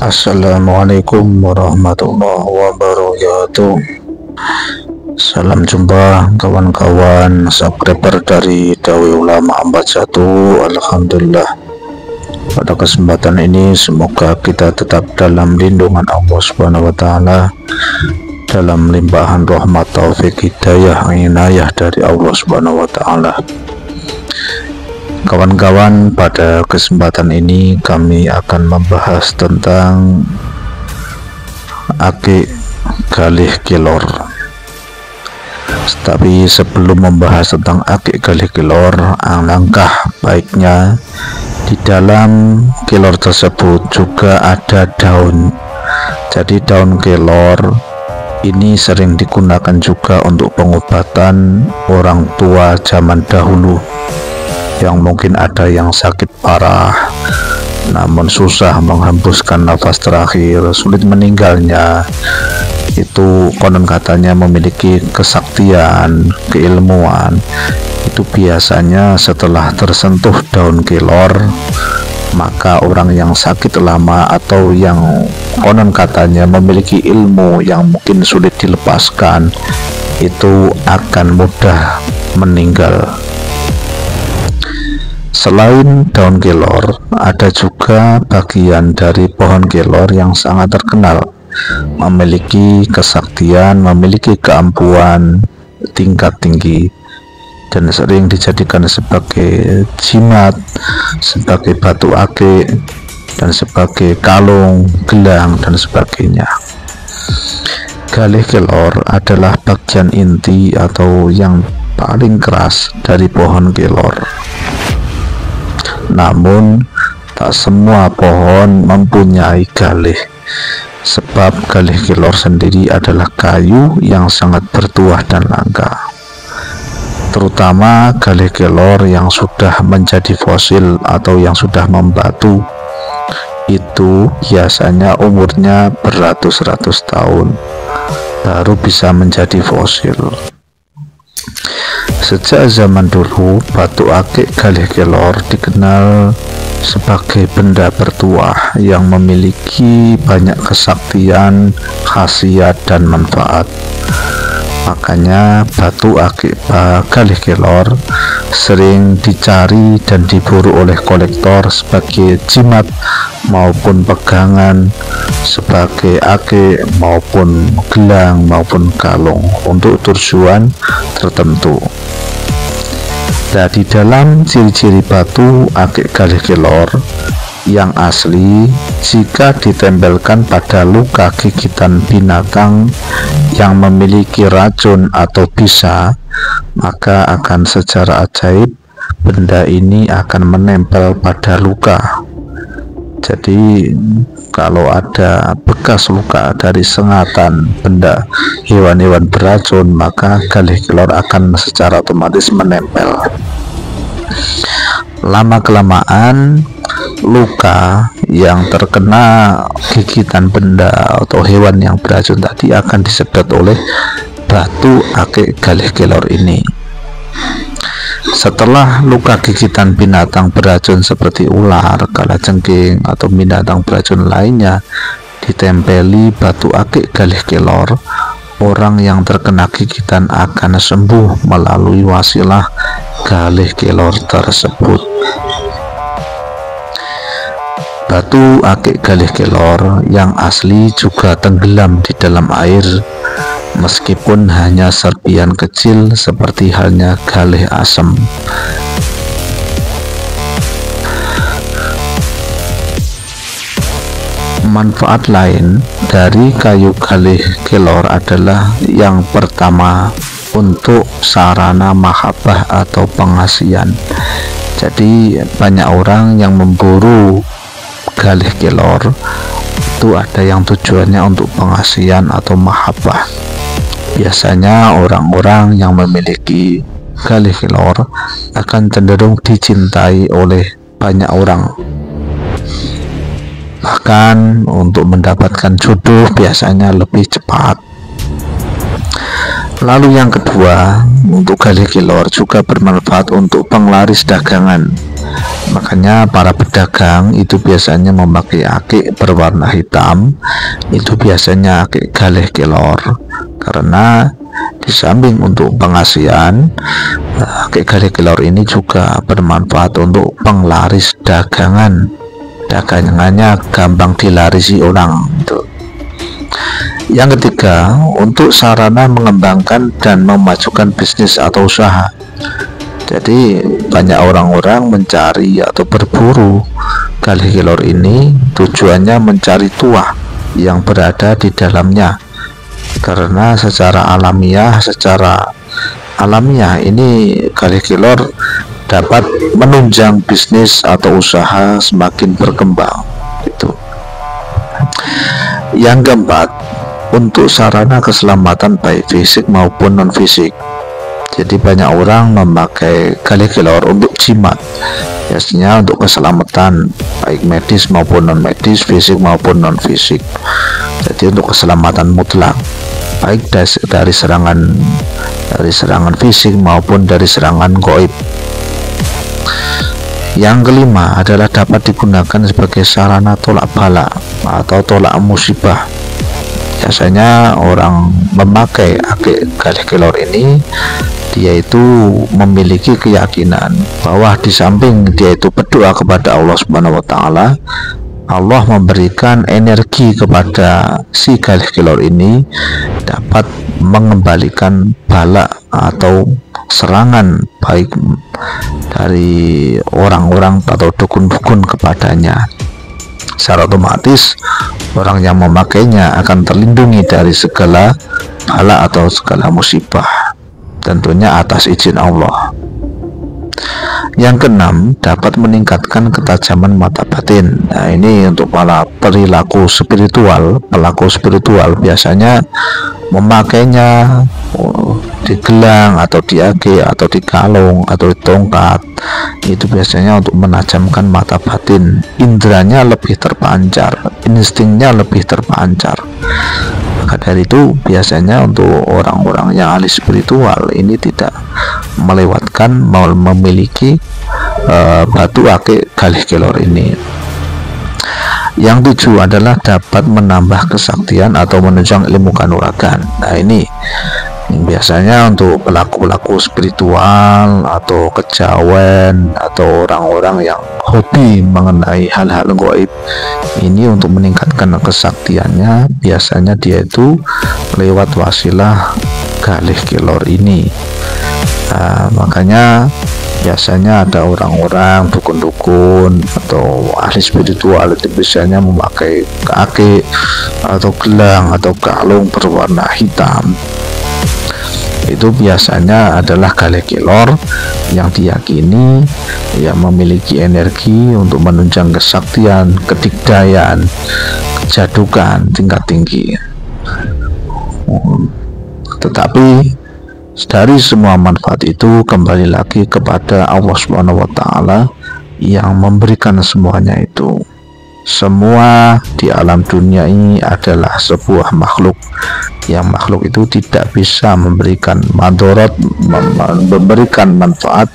Assalamualaikum warahmatullahi wabarakatuh. Salam jumpa kawan-kawan subscriber dari Dawi Ulama 41. Alhamdulillah, pada kesempatan ini semoga kita tetap dalam lindungan Allah Subhanahu wa Ta'ala, dalam limpahan rahmat, taufik, hidayah, inayah dari Allah Subhanahu wa Ta'ala. Kawan-kawan, pada kesempatan ini kami akan membahas tentang akik galih kilor. Tapi sebelum membahas tentang akik galih kilor, alangkah baiknya di dalam kilor tersebut juga ada daun. Jadi daun kilor ini sering digunakan juga untuk pengobatan orang tua zaman dahulu, yang mungkin ada yang sakit parah namun susah menghembuskan nafas terakhir, sulit meninggalnya. Itu konon katanya memiliki kesaktian, keilmuan. Itu biasanya setelah tersentuh daun kelor, maka orang yang sakit lama atau yang konon katanya memiliki ilmu yang mungkin sulit dilepaskan, itu akan mudah meninggal. Selain daun kelor, ada juga bagian dari pohon kelor yang sangat terkenal, memiliki kesaktian, memiliki keampuhan tingkat tinggi, dan sering dijadikan sebagai jimat, sebagai batu akik, dan sebagai kalung, gelang, dan sebagainya. Galih kelor adalah bagian inti atau yang paling keras dari pohon kelor. Namun tak semua pohon mempunyai galih, sebab galih kelor sendiri adalah kayu yang sangat bertuah dan langka. Terutama galih kelor yang sudah menjadi fosil atau yang sudah membatu, itu biasanya umurnya beratus-ratus tahun baru bisa menjadi fosil. Sejak zaman dulu, batu akik galih kelor dikenal sebagai benda bertuah yang memiliki banyak kesaktian, khasiat, dan manfaat. Makanya batu akik galih kelor sering dicari dan diburu oleh kolektor sebagai jimat maupun pegangan, sebagai akik maupun gelang maupun kalung untuk tujuan tertentu. Nah, di dalam ciri-ciri batu akik galih kelor yang asli, jika ditempelkan pada luka gigitan binatang yang memiliki racun atau bisa, maka akan secara ajaib benda ini akan menempel pada luka. Jadi kalau ada bekas luka dari sengatan benda hewan-hewan beracun, maka galih kelor akan secara otomatis menempel. Lama-kelamaan luka yang terkena gigitan benda atau hewan yang beracun tadi akan disedot oleh batu akik galih kelor ini. Setelah luka gigitan binatang beracun seperti ular, kalajengking, atau binatang beracun lainnya ditempeli batu akik galih kelor, orang yang terkena gigitan akan sembuh melalui wasilah galih kelor tersebut. Batu akik galih kelor yang asli juga tenggelam di dalam air, meskipun hanya serpian kecil seperti halnya galih asem. Manfaat lain dari kayu galih kelor adalah yang pertama, untuk sarana mahabbah atau pengasihan. Jadi banyak orang yang memburu galih kelor itu ada yang tujuannya untuk pengasihan atau mahabbah. Biasanya orang-orang yang memiliki galih kelor akan cenderung dicintai oleh banyak orang. Bahkan untuk mendapatkan jodoh biasanya lebih cepat. Lalu yang kedua, untuk galih kilor juga bermanfaat untuk penglaris dagangan. Makanya para pedagang itu biasanya memakai akik berwarna hitam, itu biasanya akik galih kilor, karena di samping untuk pengasihan, akik galih kilor ini juga bermanfaat untuk penglaris dagangannya gampang dilarisi orang gitu. Yang ketiga, untuk sarana mengembangkan dan memajukan bisnis atau usaha. Jadi banyak orang-orang mencari atau berburu galih kilor ini, tujuannya mencari tuah yang berada di dalamnya, karena secara alamiah ini galih kilor dapat menunjang bisnis atau usaha semakin berkembang gitu. Yang keempat, untuk sarana keselamatan baik fisik maupun non fisik. Jadi banyak orang memakai galih kilor untuk jimat, biasanya untuk keselamatan baik medis maupun non medis, fisik maupun non fisik. Jadi untuk keselamatan mutlak, baik dari serangan fisik maupun dari serangan gaib. Yang kelima adalah dapat digunakan sebagai sarana tolak bala atau tolak musibah. Biasanya orang memakai akik galih kilor ini, dia itu memiliki keyakinan bahwa di samping dia itu berdoa kepada Allah Subhanahu wa Ta'ala, Allah memberikan energi kepada si galih kilor ini dapat mengembalikan bala atau serangan baik dari orang-orang atau dukun-dukun kepadanya. Secara otomatis orang yang memakainya akan terlindungi dari segala bala atau segala musibah, tentunya atas izin Allah. Yang keenam, dapat meningkatkan ketajaman mata batin. Nah, ini untuk para pelaku spiritual biasanya memakainya di gelang atau di age atau di kalung atau di tongkat, itu biasanya untuk menajamkan mata batin, indranya lebih terpancar, instingnya lebih terpancar. Maka dari itu biasanya untuk orang-orang yang ahli spiritual ini tidak melewatkan memiliki batu akik galih kilor ini. Yang tujuh adalah dapat menambah kesaktian atau menunjang ilmu kanuragan. Nah, ini biasanya untuk pelaku-pelaku spiritual atau kejawen atau orang-orang yang hobi mengenai hal-hal gaib ini, untuk meningkatkan kesaktiannya biasanya dia itu lewat wasilah galih kilor ini. Nah, makanya biasanya ada orang-orang dukun-dukun atau ahli spiritual itu biasanya memakai akik atau gelang atau kalung berwarna hitam. Itu biasanya adalah galih kilor yang diyakini yang memiliki energi untuk menunjang kesaktian, kedikdayaan, kejadukan tingkat tinggi. Tetapi dari semua manfaat itu kembali lagi kepada Allah Subhanahu wa Ta'ala yang memberikan semuanya itu. Semua di alam dunia ini adalah sebuah makhluk, yang makhluk itu tidak bisa memberikan mandorot, memberikan manfaat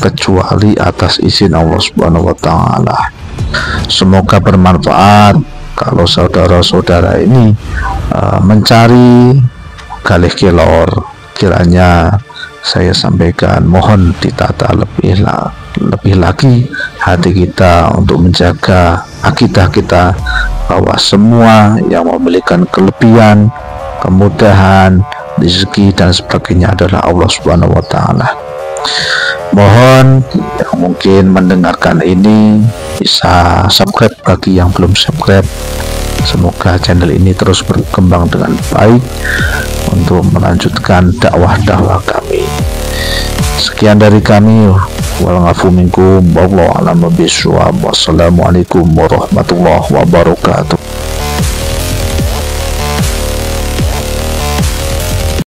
kecuali atas izin Allah Subhanahu wa Ta'ala. Semoga bermanfaat kalau saudara-saudara ini mencari galih kilor. Kiranya saya sampaikan, mohon ditata lebih lagi hati kita untuk menjaga akidah kita bahwa semua yang memberikan kelebihan, kemudahan, rezeki dan sebagainya adalah Allah Subhanahu wa Ta'ala. Mohon yang mungkin mendengarkan ini bisa subscribe bagi yang belum subscribe. Semoga channel ini terus berkembang dengan baik untuk melanjutkan dakwah-dakwah kami. Sekian dari kami. Wal'afu minkum, wallahu a'lam bishawab. Wassalamualaikum warahmatullahi wabarakatuh.